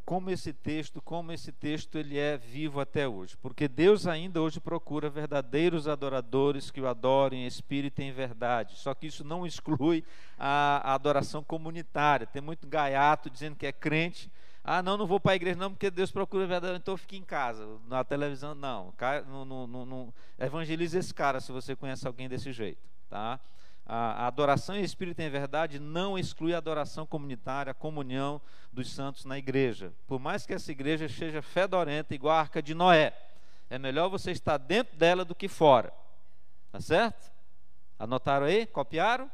como esse texto ele é vivo até hoje, porque Deus ainda hoje procura verdadeiros adoradores que o adorem em espírito e em verdade, só que isso não exclui a adoração comunitária. Tem muito gaiato dizendo que é crente, não vou para a igreja não, porque Deus procura verdade, então fique em casa, na televisão não evangelize esse cara se você conhece alguém desse jeito, tá? A adoração em espírito e em verdade não exclui a adoração comunitária, a comunhão dos santos na igreja. Por mais que essa igreja seja fedorenta, igual a Arca de Noé, é melhor você estar dentro dela do que fora. Tá certo? Anotaram aí? Copiaram?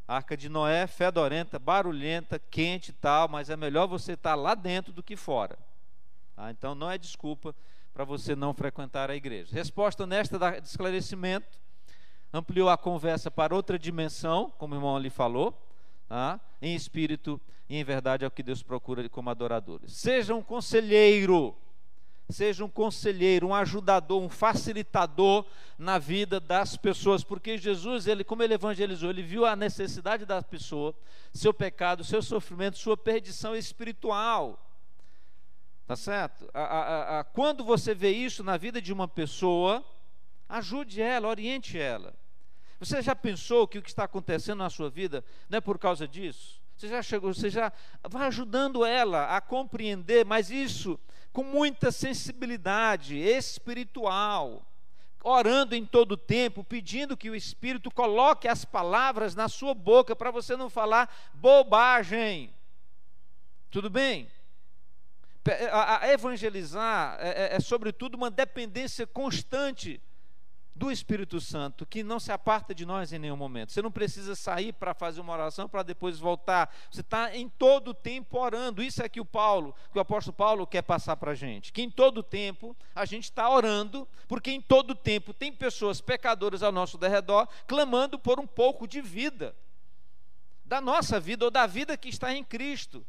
A arca de Noé é fedorenta, barulhenta, quente e tal, mas é melhor você estar lá dentro do que fora. Tá? Então não é desculpa para você não frequentar a igreja. Resposta honesta de esclarecimento, ampliou a conversa para outra dimensão, como o irmão ali falou, tá? Em espírito e em verdade é o que Deus procura como adoradores. Seja um conselheiro, um ajudador, um facilitador na vida das pessoas, porque Jesus, como ele evangelizou, ele viu a necessidade da pessoa, seu pecado, seu sofrimento, sua perdição espiritual. Tá certo? Quando você vê isso na vida de uma pessoa, ajude ela, oriente ela. Você já pensou que o que está acontecendo na sua vida não é por causa disso? Você já vai ajudando ela a compreender, mas isso com muita sensibilidade espiritual, orando em todo o tempo, pedindo que o Espírito coloque as palavras na sua boca para você não falar bobagem. Tudo bem? A evangelizar é sobretudo uma dependência constante do Espírito Santo, que não se aparta de nós em nenhum momento. Você não precisa sair para fazer uma oração para depois voltar. Você está em todo o tempo orando. Isso é que o apóstolo Paulo quer passar para a gente, que em todo o tempo a gente está orando, porque em todo o tempo tem pessoas pecadoras ao nosso derredor, clamando por um pouco de vida, da nossa vida ou da vida que está em Cristo,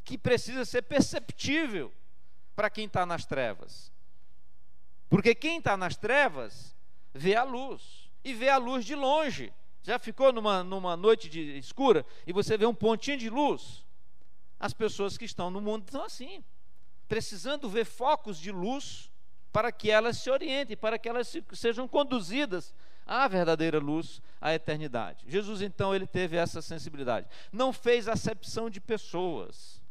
que precisa ser perceptível para quem está nas trevas. Porque quem está nas trevas vê a luz, e vê a luz de longe. Já ficou numa noite escura e você vê um pontinho de luz? As pessoas que estão no mundo estão assim, precisando ver focos de luz para que elas se orientem, para que elas sejam conduzidas à verdadeira luz, à eternidade. Jesus, então, ele teve essa sensibilidade. Não fez acepção de pessoas.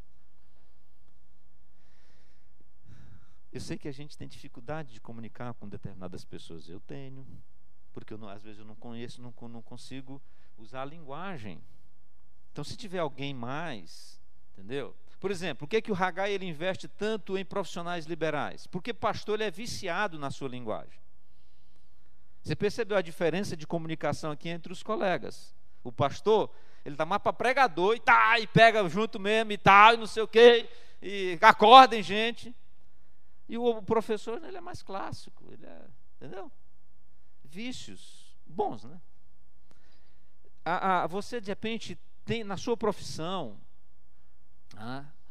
Eu sei que a gente tem dificuldade de comunicar com determinadas pessoas. Eu tenho, porque às vezes eu não conheço, não consigo usar a linguagem. Então, se tiver alguém mais, entendeu? Por exemplo, por que o Haggai ele investe tanto em profissionais liberais? Porque pastor ele é viciado na sua linguagem. Você percebeu a diferença de comunicação aqui entre os colegas? O pastor, ele está mais para pregador e pega junto mesmo e tal, e não sei o quê, e acordem gente. E o professor, ele é mais clássico, ele é, entendeu? Vícios bons, né? Você, de repente, tem na sua profissão,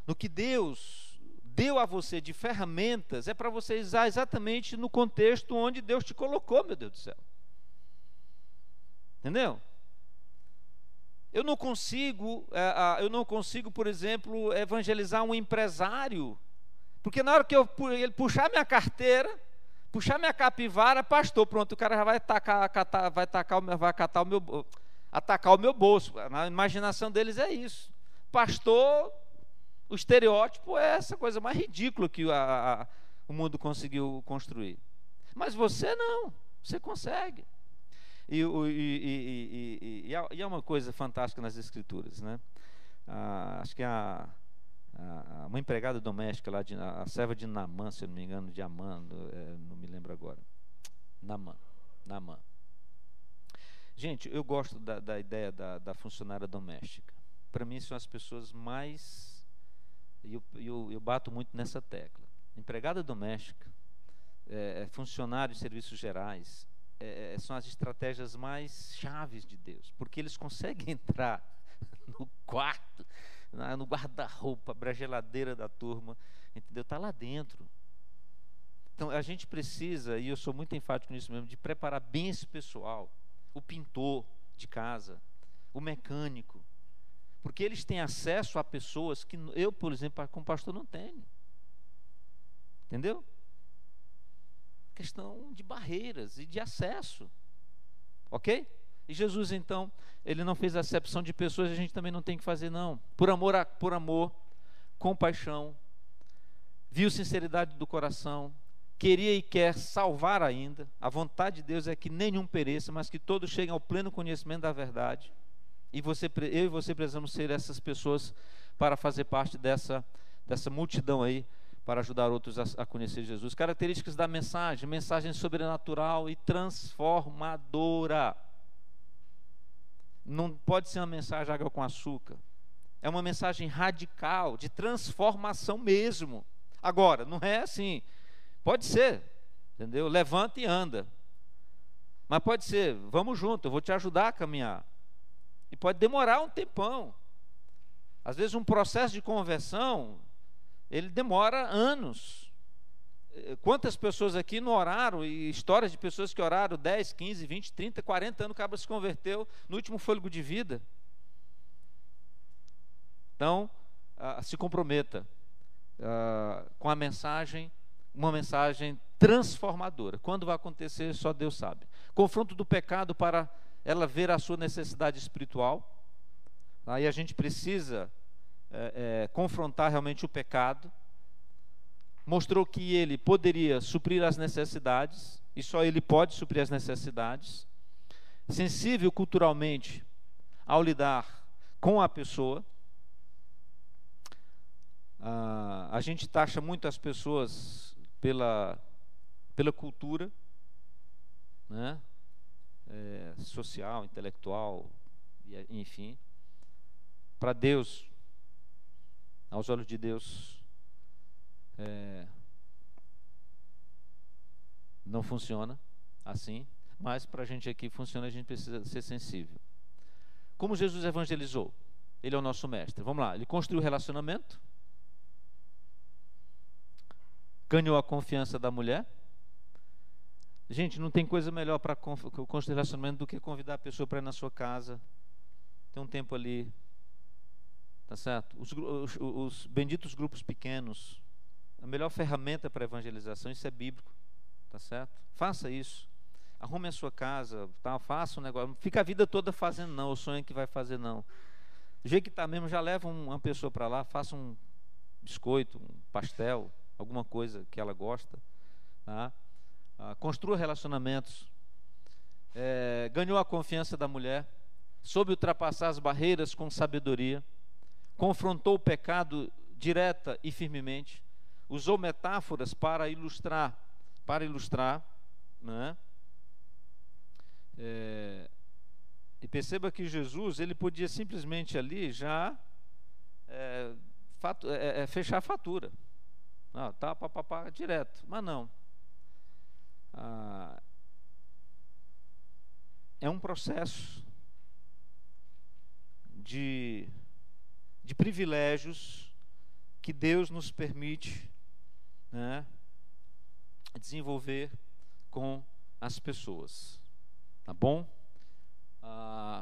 no que Deus deu a você de ferramentas, é para você usar exatamente no contexto onde Deus te colocou, meu Deus do céu. Entendeu? Eu não consigo, por exemplo, evangelizar um empresário, porque na hora que ele puxar minha carteira, puxar minha capivara, pastor, pronto, o cara já vai atacar o meu bolso. Na imaginação deles é isso. Pastor, o estereótipo é essa coisa mais ridícula que o mundo conseguiu construir. Mas você não, você consegue. E é uma coisa fantástica nas Escrituras, né? Acho que uma empregada doméstica lá, a serva de Naamã, se eu não me engano, de Amã, não me lembro agora. Naamã. Gente, eu gosto da ideia da funcionária doméstica. Para mim são as pessoas mais, eu bato muito nessa tecla. Empregada doméstica, funcionário de serviços gerais, são as estratégias mais chaves de Deus, porque eles conseguem entrar no quarto, no guarda-roupa, abrir a geladeira da turma, entendeu? Está lá dentro. Então a gente precisa, e eu sou muito enfático nisso mesmo, de preparar bem esse pessoal, o pintor de casa, o mecânico, porque eles têm acesso a pessoas que eu, por exemplo, como pastor, não tenho. Entendeu? Questão de barreiras e de acesso. Ok? E Jesus, então, ele não fez acepção de pessoas, a gente também não tem que fazer, não. Por amor, compaixão, viu sinceridade do coração, queria e quer salvar ainda. A vontade de Deus é que nenhum pereça, mas que todos cheguem ao pleno conhecimento da verdade. E eu e você precisamos ser essas pessoas para fazer parte dessa multidão aí, para ajudar outros a conhecer Jesus. Características da mensagem sobrenatural e transformadora. Não pode ser uma mensagem água com açúcar. É uma mensagem radical, de transformação mesmo. Agora, não é assim. Pode ser, entendeu? Levanta e anda. Mas pode ser, vamos junto, eu vou te ajudar a caminhar. E pode demorar um tempão. Às vezes um processo de conversão, ele demora anos. Quantas pessoas aqui não oraram, e histórias de pessoas que oraram 10, 15, 20, 30, 40 anos, o cara se converteu no último fôlego de vida. Então, se comprometa com a mensagem, uma mensagem transformadora. Quando vai acontecer, só Deus sabe. Confronto do pecado para ela ver a sua necessidade espiritual. Aí a gente precisa confrontar realmente o pecado. Mostrou que ele poderia suprir as necessidades, e só ele pode suprir as necessidades. Sensível culturalmente ao lidar com a pessoa. A gente taxa muito as pessoas pela cultura, né? Social, intelectual, enfim. Para Deus, aos olhos de Deus, não funciona assim, mas para a gente aqui funciona, a gente precisa ser sensível. Como Jesus evangelizou? Ele é o nosso mestre. Vamos lá, ele construiu relacionamento, ganhou a confiança da mulher. Gente, não tem coisa melhor para construir relacionamento do que convidar a pessoa para ir na sua casa, ter um tempo ali, tá certo? Os benditos grupos pequenos, a melhor ferramenta para evangelização, isso é bíblico, tá certo? Faça isso, arrume a sua casa, tá? Faça um negócio, não fica a vida toda fazendo não, o sonho que vai fazer não. Do jeito que está mesmo, já leva uma pessoa para lá, faça um biscoito, um pastel, alguma coisa que ela gosta, tá? Construa relacionamentos, ganhou a confiança da mulher, soube ultrapassar as barreiras com sabedoria, confrontou o pecado direta e firmemente, usou metáforas para ilustrar, né? E perceba que Jesus, ele podia simplesmente ali já fechar a fatura. Tá, direto, mas não. É um processo de privilégios que Deus nos permite, né, desenvolver com as pessoas, tá bom?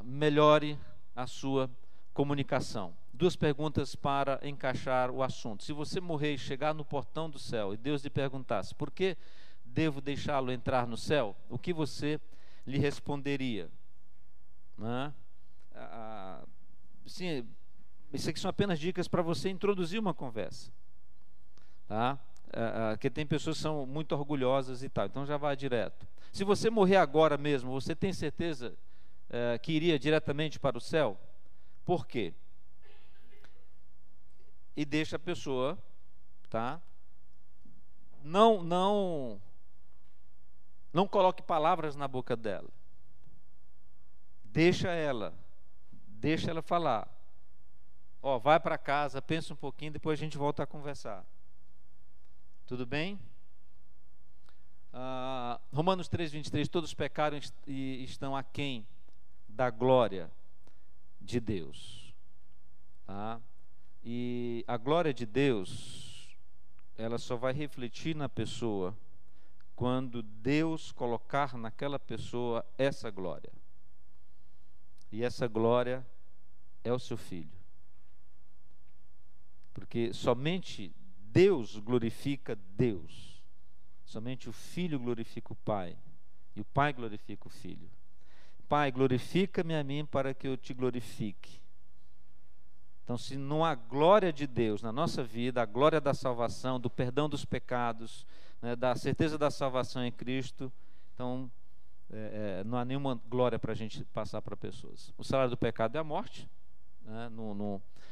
Melhore a sua comunicação. 2 perguntas para encaixar o assunto. Se você morrer e chegar no portão do céu e Deus lhe perguntasse: por que devo deixá-lo entrar no céu? O que você lhe responderia? Né? Sim, isso aqui são apenas dicas para você introduzir uma conversa, tá? Porque tem pessoas que são muito orgulhosas e tal, então já vai direto. Se você morrer agora mesmo, você tem certeza que iria diretamente para o céu? Por quê? E deixa a pessoa, tá? Não coloque palavras na boca dela. Deixa ela falar. Vai para casa, pensa um pouquinho, depois a gente volta a conversar. Tudo bem? Romanos 3:23, todos pecaram e estão aquém da glória de Deus. Tá? E a glória de Deus, ela só vai refletir na pessoa quando Deus colocar naquela pessoa essa glória. E essa glória é o seu filho. Porque somente Deus glorifica Deus. Somente o Filho glorifica o Pai. E o Pai glorifica o Filho. Pai, glorifica-me a mim para que eu te glorifique. Então, se não há glória de Deus na nossa vida, a glória da salvação, do perdão dos pecados, né, da certeza da salvação em Cristo, então não há nenhuma glória para a gente passar para pessoas. O salário do pecado é a morte, né,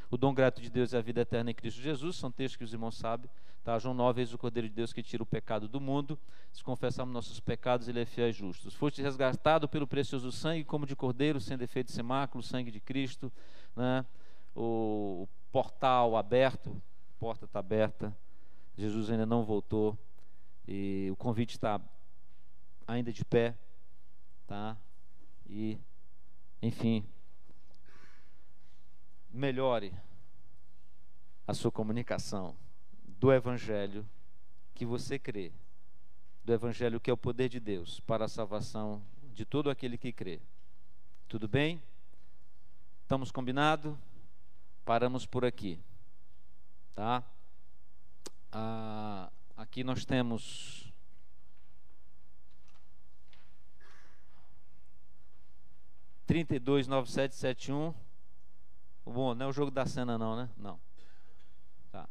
o dom grato de Deus é a vida eterna em Cristo Jesus, são textos que os irmãos sabem, tá? João 9, eis o Cordeiro de Deus que tira o pecado do mundo, se confessarmos nossos pecados, Ele é fiel e justo. Foste resgatado pelo precioso sangue, como de cordeiro, sem defeito e sem mácula, o sangue de Cristo, né? O portal aberto, a porta está aberta, Jesus ainda não voltou, e o convite está ainda de pé, tá? E, enfim, melhore a sua comunicação do Evangelho que você crê, do Evangelho que é o poder de Deus para a salvação de todo aquele que crê. Tudo bem? Estamos combinados? Paramos por aqui, tá? Aqui nós temos (329771). Bom, não é o jogo da cena não, né? Não. Tá.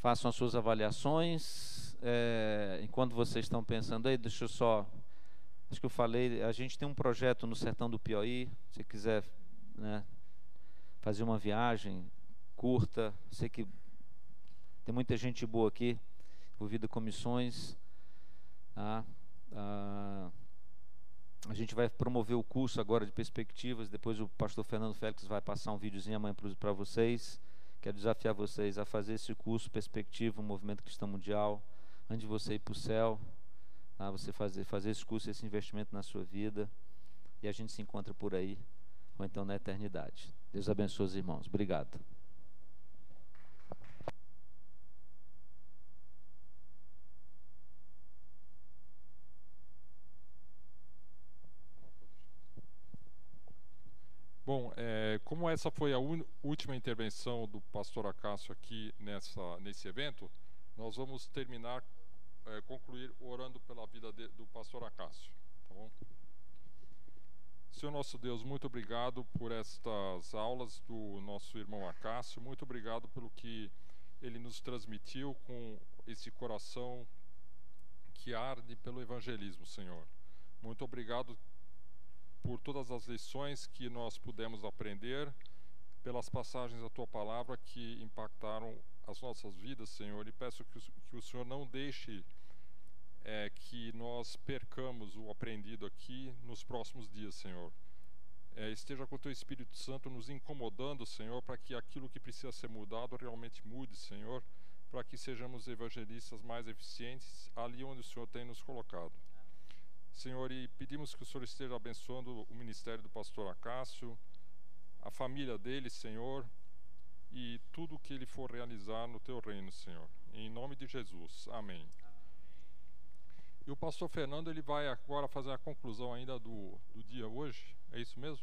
Façam as suas avaliações. Enquanto vocês estão pensando aí, deixa eu só... Acho que eu falei, a gente tem um projeto no sertão do Piauí. Se quiser, né, fazer uma viagem curta, sei que tem muita gente boa aqui, envolvida com missões. Tá? A gente vai promover o curso agora de perspectivas. Depois o pastor Fernando Félix vai passar um videozinho amanhã para vocês. Quero desafiar vocês a fazer esse curso Perspectiva, um movimento cristão mundial, antes de você ir para o céu, tá? Você fazer esse curso, esse investimento na sua vida, e a gente se encontra por aí, ou então na eternidade. Deus abençoe os irmãos. Obrigado. Bom, como essa foi a última intervenção do pastor Acácio aqui nesse evento, nós vamos concluir orando pela vida do pastor Acácio, tá bom? Senhor nosso Deus, muito obrigado por estas aulas do nosso irmão Acácio, muito obrigado pelo que ele nos transmitiu com esse coração que arde pelo evangelismo, Senhor. Muito obrigado por todas as lições que nós pudemos aprender, pelas passagens da Tua Palavra que impactaram as nossas vidas, Senhor. E peço que o Senhor não deixe que nós percamos o aprendido aqui nos próximos dias, Senhor. Esteja com o Teu Espírito Santo nos incomodando, Senhor, para que aquilo que precisa ser mudado realmente mude, Senhor, para que sejamos evangelistas mais eficientes ali onde o Senhor tem nos colocado. Senhor, e pedimos que o Senhor esteja abençoando o ministério do pastor Acácio, a família dele, Senhor, e tudo o que ele for realizar no Teu reino, Senhor. Em nome de Jesus. Amém. E o pastor Fernando, ele vai agora fazer a conclusão ainda do dia hoje. É isso mesmo?